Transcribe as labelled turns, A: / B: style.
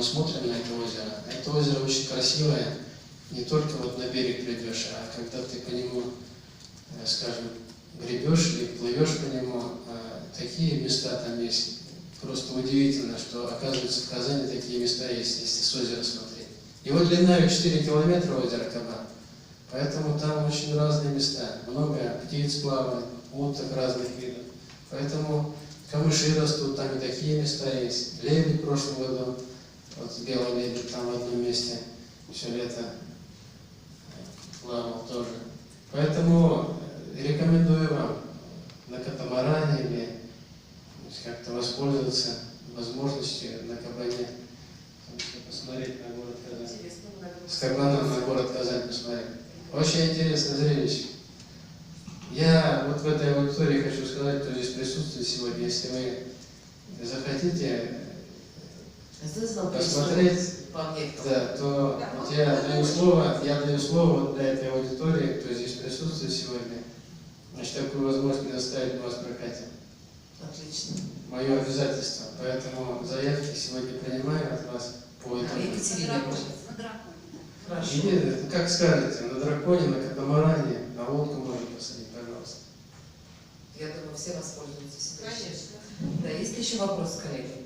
A: мы смотрим на это озеро. Это озеро очень красивое, не только вот на берег придешь, а когда ты по нему, скажем, гребешь или плывешь по нему, такие места там есть. Просто удивительно, что, оказывается, в Казани такие места есть, если с озера смотреть. Его длина 4 километра, озеро Кабан, поэтому там очень разные места. Много птиц плавает, уток разных видов. Поэтому камыши растут, там и такие места есть. Лебедь в прошлом году, вот белый лебедь там в одном месте все лето плавал тоже. Поэтому рекомендую вам на катамаране или как-то воспользоваться возможностью на кабане, посмотреть на город Казань. С кабаном на город Казань посмотреть. Очень интересное зрелище. Я вот в этой аудитории хочу сказать, кто здесь присутствует сегодня, если вы захотите посмотреть, да, то вот я даю слово вот для этой аудитории, кто здесь присутствует сегодня, значит, такую возможность предоставить вас в прокате.
B: Отлично.
A: Мое обязательство. Поэтому заявки сегодня принимаю от вас по этому.
B: Хорошо.
A: И, как скажете, на драконе, на катамаране, на лодку можно посадить, пожалуйста.
B: Я думаю, все воспользуются.
C: Конечно.
B: Да, есть еще вопрос, коллеги?